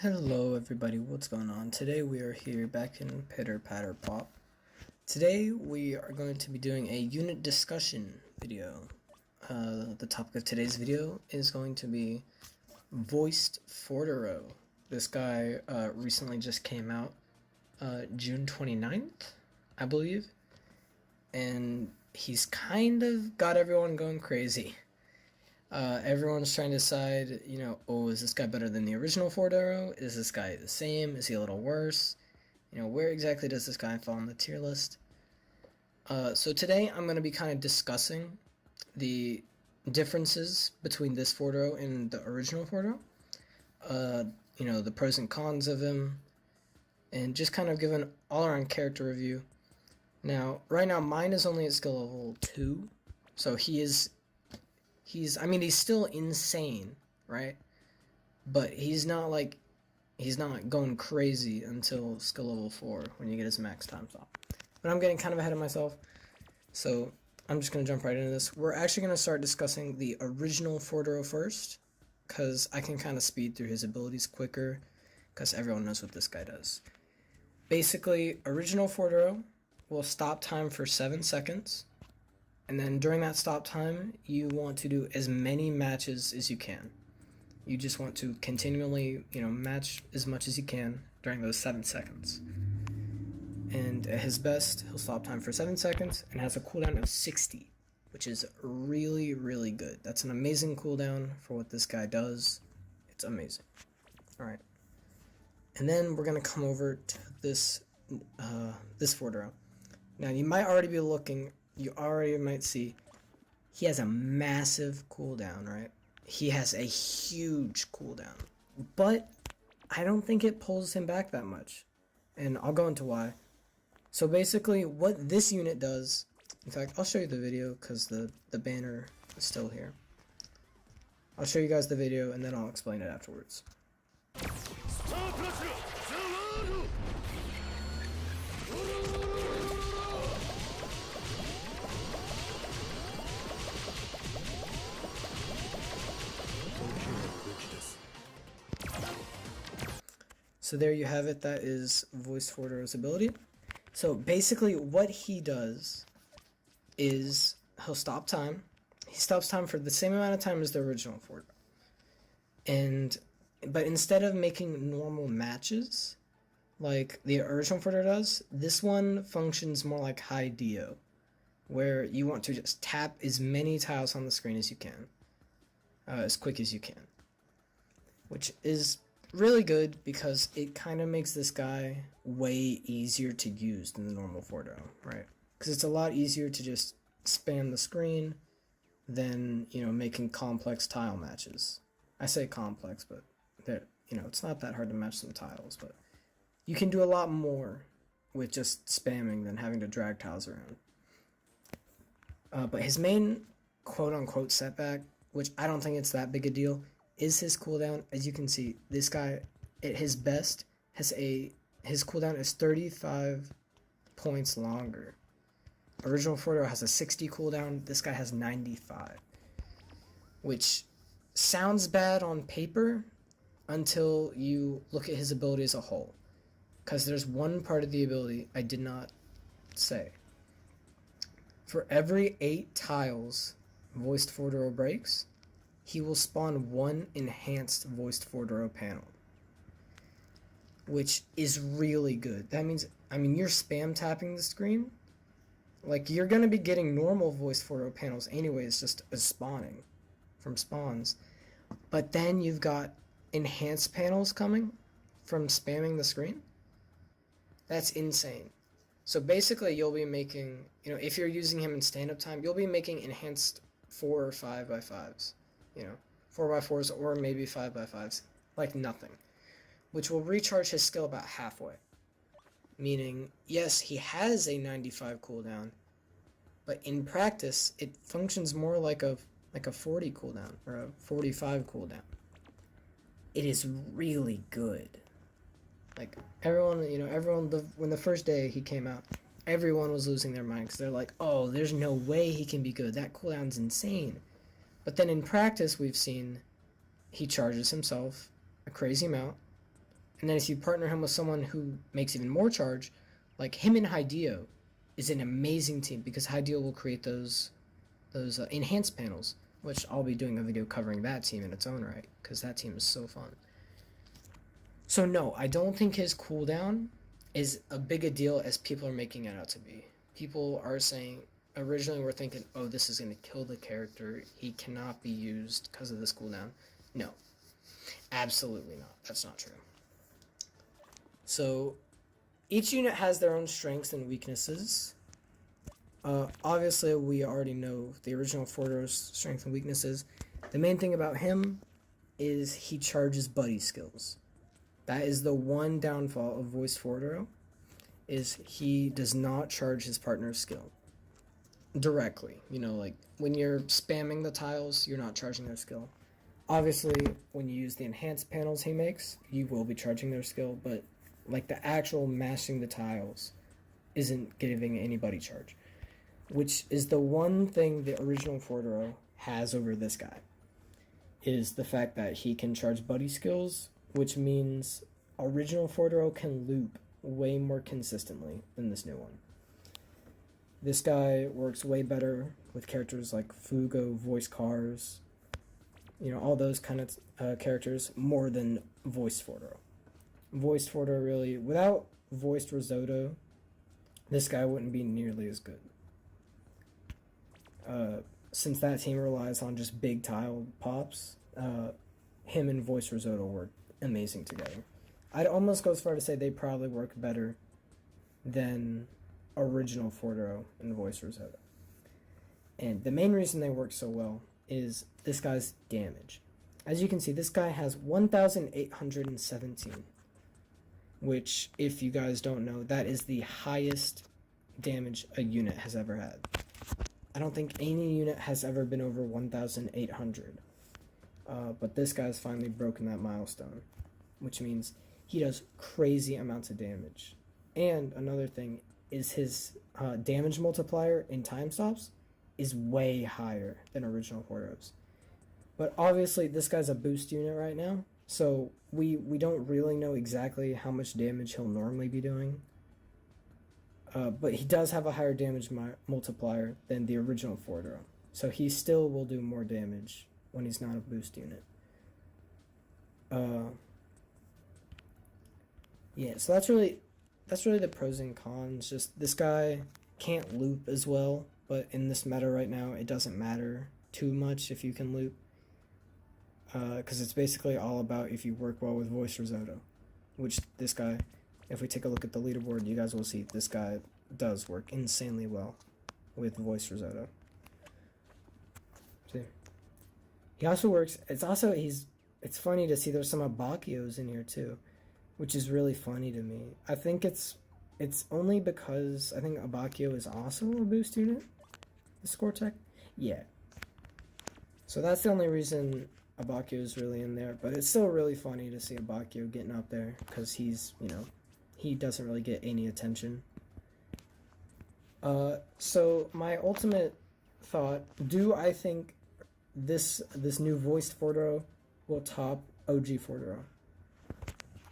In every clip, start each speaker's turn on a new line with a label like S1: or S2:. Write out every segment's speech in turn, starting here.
S1: Hello everybody, what's going on? Today we are here back in Pitter Patter Pop. Today we are going to be doing a unit discussion video. The topic of today's video is going to be Voiced Fordero. This guy recently just came out June 29th, I believe. And he's kind of got everyone going crazy. Everyone's trying to decide, is this guy better than the original Fordero? Is this guy the same? Is he a little worse? Where exactly does this guy fall on the tier list? So today I'm going to be kind of discussing the differences between this Fordero and the original Fordero. The pros and cons of him, and just kind of give an all-around character review. Now, right now mine is only at skill level 2, so he's still insane, right? But he's not going crazy until skill level 4 when you get his max time stop. But I'm getting kind of ahead of myself, so I'm just going to jump right into this. We're actually going to start discussing the original Fordero first, because I can kind of speed through his abilities quicker, because everyone knows what this guy does. Basically, original Fordero will stop time for 7 seconds. And then during that stop time, you want to do as many matches as you can. You just want to continually, match as much as you can during those 7 seconds. And at his best, he'll stop time for 7 seconds and has a cooldown of 60, which is really, really good. That's an amazing cooldown for what this guy does. It's amazing. Alright. And then we're going to come over to this Fordero. Now, you might already be looking... You already might see he has a massive cooldown, right? He has a huge cooldown, but I don't think it pulls him back that much, and I'll go into why. So basically what this unit does, in fact, I'll show you the video because the banner is still here. I'll show you guys the video and then I'll explain it afterwards. So there you have it, that is Voiced Fordero's ability. So basically what he does is he'll stop time. He stops time for the same amount of time as the original Fordero. But instead of making normal matches like the original Fordero does, this one functions more like high Dio, where you want to just tap as many tiles on the screen as you can, as quick as you can, which is really good because it kind of makes this guy way easier to use than the normal Fordero, right? Because it's a lot easier to just spam the screen than, making complex tile matches. I say complex, but it's not that hard to match some tiles, but you can do a lot more with just spamming than having to drag tiles around. But his main quote-unquote setback, which I don't think it's that big a deal, is his cooldown. As you can see, this guy at his best his cooldown is 35 points longer. Original Fordero has a 60 cooldown, this guy has 95. Which sounds bad on paper until you look at his ability as a whole. Because there's one part of the ability I did not say. For every 8 tiles Voiced Fordero breaks, he will spawn 1 enhanced Voiced Fordero panel, which is really good. That means, you're spam tapping the screen. Like, you're going to be getting normal Voiced Fordero panels anyways, just as spawning from spawns. But then you've got enhanced panels coming from spamming the screen. That's insane. So basically, you'll be making, if you're using him in stand-up time, you'll be making enhanced 4 or 5x5s. 4x4s or maybe 5x5s, like nothing, which will recharge his skill about halfway. Meaning, yes, he has a 95 cooldown, but in practice, it functions more like a 40 cooldown or a 45 cooldown. It is really good. Like everyone, when the first day he came out, everyone was losing their mind because they're like, "Oh, there's no way he can be good. That cooldown's insane." But then in practice, we've seen he charges himself a crazy amount, And then if you partner him with someone who makes even more charge, like him and Hideo is an amazing team, because Hideo will create those enhanced panels, which I'll be doing a video covering that team in its own right, because that team is so fun. So no, I don't think his cooldown is a big a deal as people are making it out to be. People are saying, originally we're thinking, oh, this is going to kill the character, he cannot be used because of this cooldown. No, absolutely not. That's not true. So each unit has their own strengths and weaknesses. Obviously, we already know the original Fordo's strengths and weaknesses. The main thing about him is he charges buddy skills. That is the one downfall of Voice Fordo, is he does not charge his partner's skill directly. You know, like when you're spamming the tiles, you're not charging their skill. Obviously, when you use the enhanced panels he makes, you will be charging their skill, but like the actual mashing the tiles isn't giving anybody charge, which is the one thing the original Fordo has over this guy, is the fact that he can charge buddy skills, which means original Fordo can loop way more consistently than this new one. This guy works way better with characters like Fugo, Voice Cars, you know, all those kind of characters, more than Voice Fordo. Voice Fordo really, without Voiced Risotto, this guy wouldn't be nearly as good. Since that team relies on just big tile pops, him and Voice Risotto work amazing together. I'd almost go as far to say they probably work better than original Fordo and Voice Risotto. And the main reason they work so well is this guy's damage. As you can see, this guy has 1,817, which, if you guys don't know, that is the highest damage a unit has ever had. I don't think any unit has ever been over 1,800. But this guy's finally broken that milestone, which means he does crazy amounts of damage. And another thing is his damage multiplier in time stops is way higher than original Fordo's. But obviously this guy's a boost unit right now, so we don't really know exactly how much damage he'll normally be doing. But he does have a higher damage multiplier than the original Fordo, so he still will do more damage when he's not a boost unit. Yeah, so that's really the pros and cons. Just this guy can't loop as well, but in this meta right now, it doesn't matter too much if you can loop, because it's basically all about if you work well with Voice Risotto, which this guy, if we take a look at the leaderboard, you guys will see this guy does work insanely well with Voice Risotto. See? He also works, it's funny to see there's some Abakios in here too, which is really funny to me. I think it's only because I think Abakio is also a boost unit, the score tech. Yeah. So that's the only reason Abakio is really in there, but it's still really funny to see Abakio getting up there, because he's, you know, he doesn't really get any attention. So my ultimate thought, do I think this new voiced Fordo will top OG Fordo?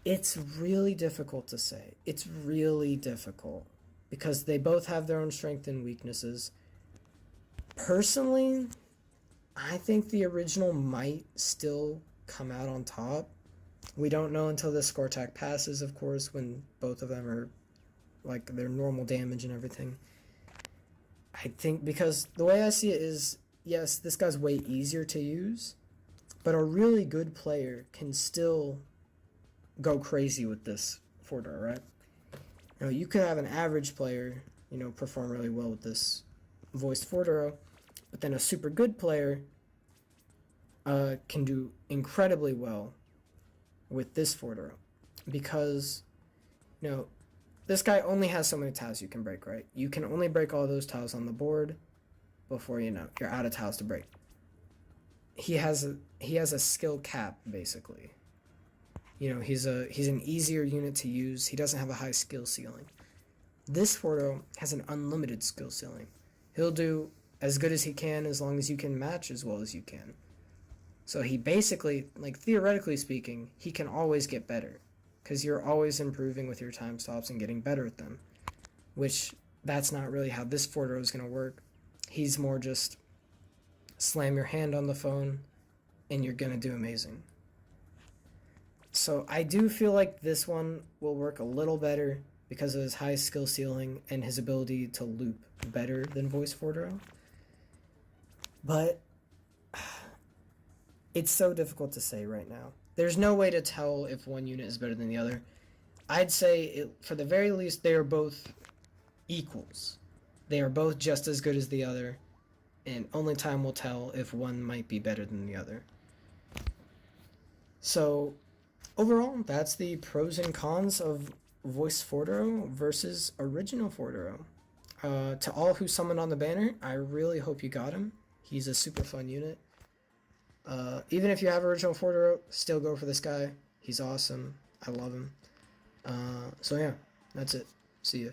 S1: It's really difficult to say. It's really difficult, because they both have their own strengths and weaknesses. Personally, I think the original might still come out on top. We don't know until the score attack passes, of course, when both of them are like their normal damage and everything. I think, because the way I see it is, yes, this guy's way easier to use, but a really good player can still go crazy with this Fordo, right? You know, you could have an average player, you know, perform really well with this voiced Fordo, but then a super good player can do incredibly well with this Fordo, because, you know, this guy only has so many tiles you can break, right? You can only break all those tiles on the board before, you know, you're out of tiles to break. He has a skill cap, basically. You know, he's an easier unit to use. He doesn't have a high skill ceiling. This Fordo has an unlimited skill ceiling. He'll do as good as he can as long as you can match as well as you can. So he basically, like, theoretically speaking, he can always get better, because you're always improving with your time stops and getting better at them, which that's not really how this Fordro is going to work. He's more just slam your hand on the phone and you're going to do amazing. So I do feel like this one will work a little better because of his high skill ceiling and his ability to loop better than Voice Fordro. But it's so difficult to say right now. There's no way to tell if one unit is better than the other. I'd say, for the very least, they are both equals. They are both just as good as the other, and only time will tell if one might be better than the other. So, overall, that's the pros and cons of Voice Fordro versus Original Fordro. To all who summoned on the banner, I really hope you got him. He's a super fun unit. Even if you have Original Fordro, still go for this guy. He's awesome. I love him. So yeah, that's it. See ya.